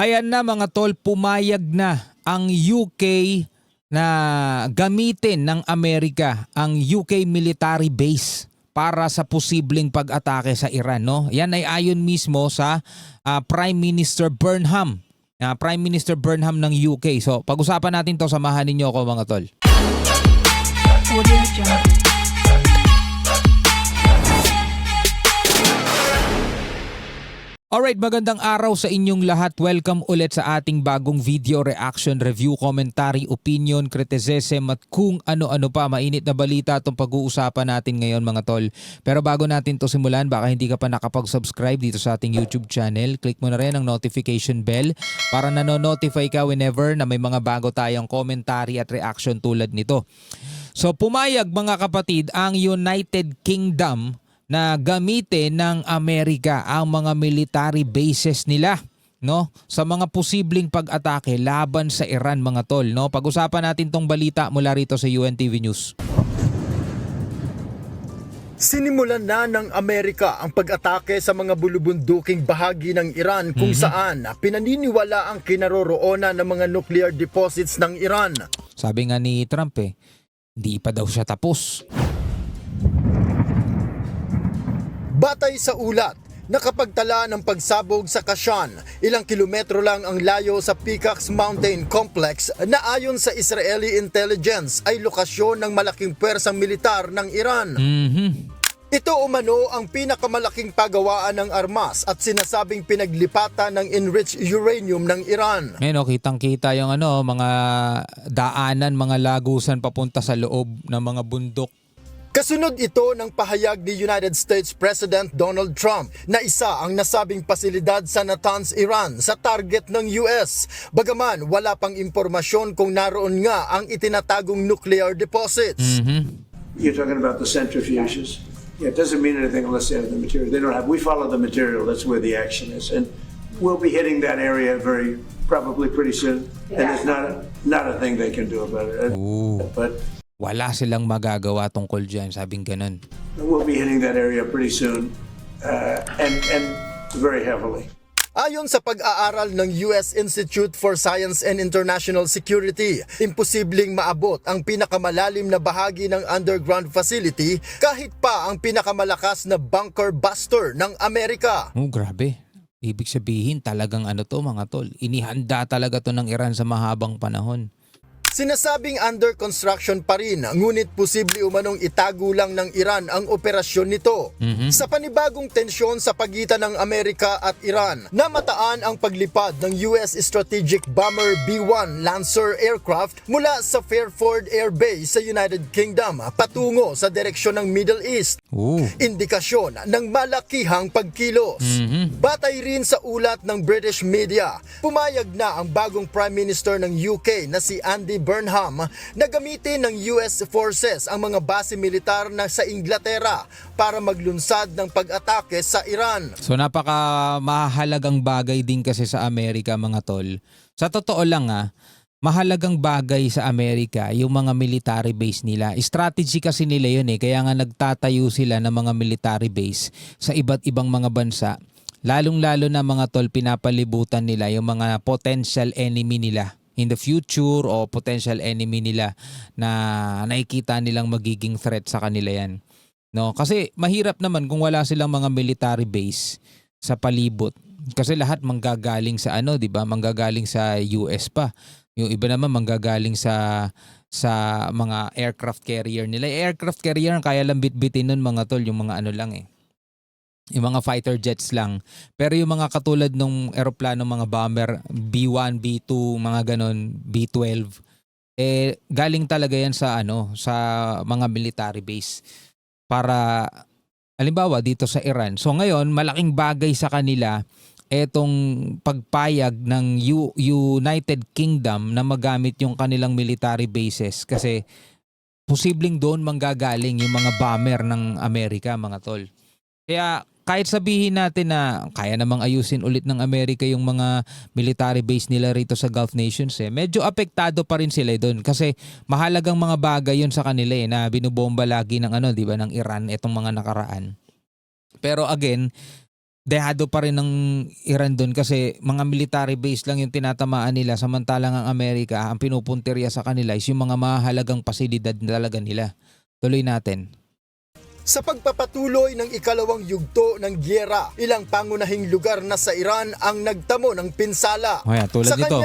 Ayan na mga tol, pumayag na ang UK na gamitin ng Amerika ang UK military base para sa posibleng pag-atake sa Iran, no? Yan ay ayon mismo sa Prime Minister Burnham. Prime Minister Burnham ng UK. So, pag-usapan natin 'to, samahan niyo ako mga tol. Alright, magandang araw sa inyong lahat. Welcome ulit sa ating bagong video reaction, review, commentary, opinion, criticism at kung ano-ano pa. Mainit na balita itong pag-uusapan natin ngayon mga tol. Pero bago natin to simulan, baka hindi ka pa nakapag-subscribe dito sa ating YouTube channel, click mo na rin ang notification bell para nano-notify ka whenever na may mga bago tayong commentary at reaction tulad nito. So pumayag mga kapatid ang United Kingdom na gamitin ng Amerika ang mga military bases nila, no, sa mga posibleng pag-atake laban sa Iran mga tol, no. Pag-usapan natin tong balita mula rito sa UNTV News. Sinimulan na ng Amerika ang pag-atake sa mga bulubunduking bahagi ng Iran kung saan pinaniniwala ang kinaroroonan ng mga nuclear deposits ng Iran. Sabi nga ni Trump hindi pa daw siya tapos. Batay sa ulat, nakapagtala ng pagsabog sa Kashan, ilang kilometro lang ang layo sa Peacocks Mountain Complex na ayon sa Israeli intelligence ay lokasyon ng malaking pwersang militar ng Iran. Ito umano ang pinakamalaking pagawaan ng armas at sinasabing pinaglipatan ng enriched uranium ng Iran. Ngayon, kitang-kita yung mga daanan, mga lagusan papunta sa loob ng mga bundok. Kasunod ito ng pahayag ni United States President Donald Trump na isa ang nasabing pasilidad sa Natanz, Iran sa target ng US. Bagaman wala pang impormasyon kung naroon nga ang itinatagong nuclear deposits. You're talking about the centrifuges. Yeah, it doesn't mean anything unless they have the material. They don't have. We follow the material. That's where the action is, and we'll be hitting that area probably pretty soon. And there's not a thing they can do about it. But wala silang magagawa tungkol dyan, sabing ganun. we'll be hitting that area pretty soon, and very heavily. Ayon sa pag-aaral ng US Institute for Science and International Security, imposibleng maabot ang pinakamalalim na bahagi ng underground facility kahit pa ang pinakamalakas na bunker buster ng Amerika. Grabe. Ibig sabihin talagang mga tol. Inihanda talaga to ng Iran sa mahabang panahon. Sinasabing under construction pa rin, ngunit posible umanong itago lang ng Iran ang operasyon nito. Sa panibagong tensyon sa pagitan ng Amerika at Iran, namataan ang paglipad ng US Strategic Bomber B-1 Lancer aircraft mula sa Fairford Air Base sa United Kingdom patungo sa direksyon ng Middle East. Indikasyon ng malakihang pagkilos. Batay rin sa ulat ng British media, pumayag na ang bagong Prime Minister ng UK na si Andy Burnham na gamitin ng US forces ang mga base militar na sa Inglaterra para maglunsad ng pag-atake sa Iran. So napaka mahalagang bagay din kasi sa Amerika mga tol. Sa totoo lang mahalagang bagay sa Amerika yung mga military base nila. Strategy kasi nila yun kaya nga nagtatayo sila ng mga military base sa iba't ibang mga bansa. Lalong-lalo na mga tol, pinapalibutan nila yung mga potential enemy nila in the future o potential enemy nila na nakikita nilang magiging threat sa kanila yan. No, kasi mahirap naman kung wala silang mga military base sa palibot. Kasi lahat manggagaling sa di ba? Manggagaling sa US pa. Yung iba naman manggagaling sa mga aircraft carrier nila. Aircraft carrier kaya lang bitbitin nun mga tol, yung mga lang yung mga fighter jets lang. Pero yung mga katulad ng eroplano, mga bomber, B-1, B-2, mga ganon, B-12, galing talaga yan sa sa mga military base. Para, halimbawa, dito sa Iran. So ngayon, malaking bagay sa kanila etong pagpayag ng United Kingdom na magamit yung kanilang military bases kasi posibleng doon manggagaling yung mga bomber ng Amerika, mga tol. Kaya kahit sabihin natin na kaya namang ayusin ulit ng Amerika yung mga military base nila rito sa Gulf Nations, medyo apektado pa rin sila doon kasi mahalagang mga bagay yun sa kanila na binubomba lagi ng di ba, ng Iran itong mga nakaraan. Pero again, dehado pa rin ng Iran doon kasi mga military base lang yung tinatamaan nila samantalang ang Amerika, ang pinupuntirya sa kanila is yung mga mahalagang pasilidad na talaga nila. Tuloy natin. Sa pagpapatuloy ng ikalawang yugto ng gyera, ilang pangunahing lugar na sa Iran ang nagtamo ng pinsala. O yan, tulad Sa nito.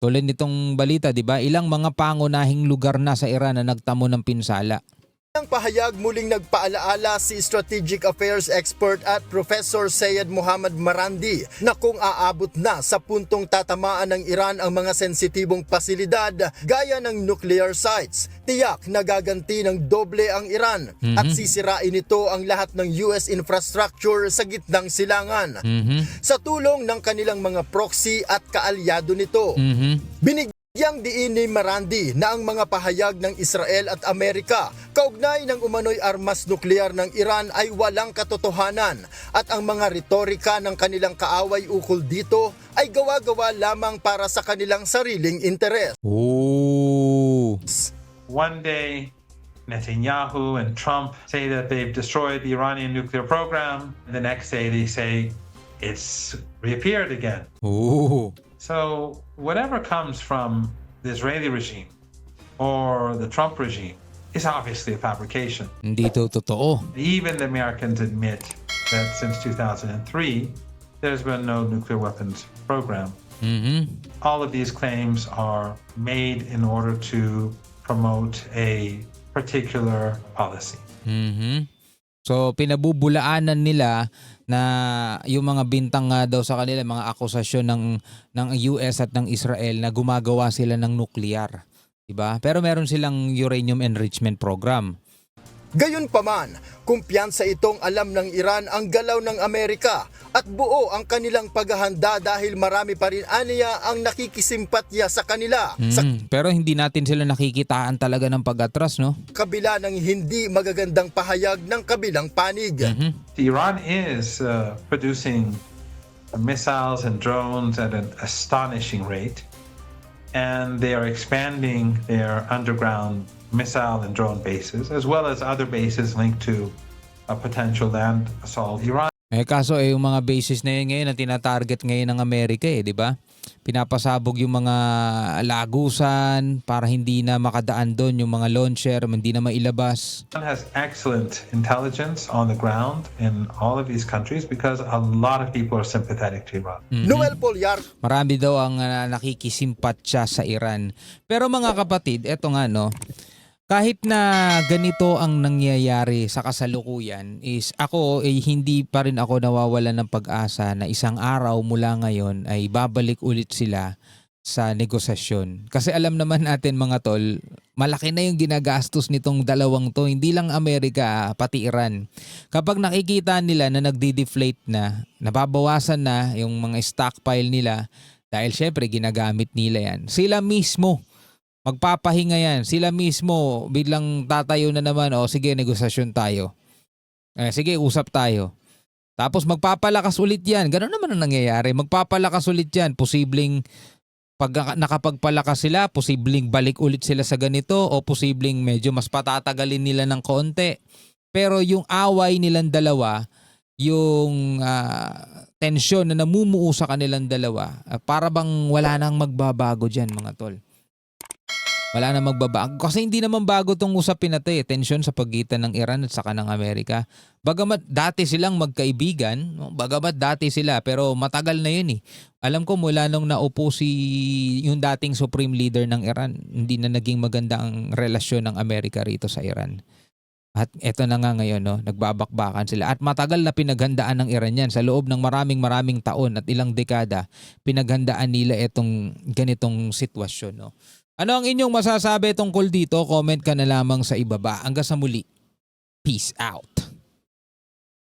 Tulad nitong balita, di ba? Ilang mga pangunahing lugar na sa Iran na nagtamo ng pinsala. Ang pahayag muling nagpaalaala si Strategic Affairs expert at Professor Syed Mohammad Marandi na kung aabot na sa puntong tatamaan ng Iran ang mga sensitibong pasilidad gaya ng nuclear sites, tiyak na gaganti ng doble ang Iran at sisirain nito ang lahat ng US infrastructure sa gitnang silangan. Sa tulong ng kanilang mga proxy at kaalyado nito. Binigyang diin ni Marandi na ang mga pahayag ng Israel at Amerika kaugnay ng umano'y armas nuklear ng Iran ay walang katotohanan at ang mga retorika ng kanilang kaaway ukol dito ay gawa-gawa lamang para sa kanilang sariling interes. Oh. One day, Netanyahu and Trump say that they've destroyed the Iranian nuclear program. The next day they say it's reappeared again. Oh. So whatever comes from the Israeli regime or the Trump regime is obviously a fabrication. Hindi to totoo. Even the Americans admit that since 2003, there's been no nuclear weapons program. All of these claims are made in order to promote a particular policy. So pinabubulaanan nila na yung mga bintang nga daw sa kanila, mga akusasyon ng US at ng Israel na gumagawa sila ng nuclear. Diba? Pero meron silang uranium enrichment program. Gayunpaman, kumpiyansa itong alam ng Iran ang galaw ng Amerika at buo ang kanilang paghahanda dahil marami pa rin aniya ang nakikisimpatya sa kanila sa Pero hindi natin sila nakikitaan talaga ng pag-atras, no? kabila ng hindi magagandang pahayag ng kabilang panig. Iran is producing missiles and drones at an astonishing rate, and they are expanding their underground missile and drone bases, as well as other bases linked to a potential land assault. Iran Kaso yung mga bases na yun ngayon na tinatarget ngayon ng Amerika di ba? Pinapasabog yung mga lagusan para hindi na makadaan doon yung mga launcher, hindi na mailabas. has excellent intelligence on the ground in all of these countries because a lot of people are sympathetic to Iran. Noel Polyar, Marami daw ang nakikisimpatya sa Iran. Pero mga kapatid, eto nga no, kahit na ganito ang nangyayari sa kasalukuyan is ako hindi pa rin ako nawawalan ng pag-asa na isang araw mula ngayon ay babalik ulit sila sa negosasyon. Kasi alam naman natin mga tol, malaki na yung ginagastos nitong dalawang to, hindi lang Amerika pati Iran. Kapag nakikita nila na nagdi-deflate na, nababawasan na yung mga stockpile nila dahil syempre ginagamit nila yan. Sila mismo magpapahinga yan. Sila mismo biglang tatayo na naman, sige, negosasyon tayo. Sige, usap tayo. Tapos magpapalakas ulit yan. Ganun naman ang nangyayari. Magpapalakas ulit yan. Posibleng pag nakapagpalakas sila, posibleng balik ulit sila sa ganito o posibleng medyo mas patatagalin nila ng konti. Pero yung away nilang dalawa, yung tensyon na namumuo sa kanilang dalawa, para bang wala nang magbabago dyan mga tol. Wala na magbabago. Kasi hindi naman bago tong usapin na to Tensyon sa pagitan ng Iran at saka ng Amerika. Bagamat dati silang magkaibigan, bagamat dati sila, pero matagal na yun Alam ko mula nung naupo yung dating Supreme Leader ng Iran, hindi na naging maganda ang relasyon ng Amerika rito sa Iran. At eto na nga ngayon, nagbabakbakan sila. At matagal na pinaghandaan ng Iran yan. Sa loob ng maraming taon at ilang dekada, pinaghandaan nila itong ganitong sitwasyon. Ano ang inyong masasabi tungkol dito? Comment ka na lamang sa ibaba. Hanggang sa muli. Peace out.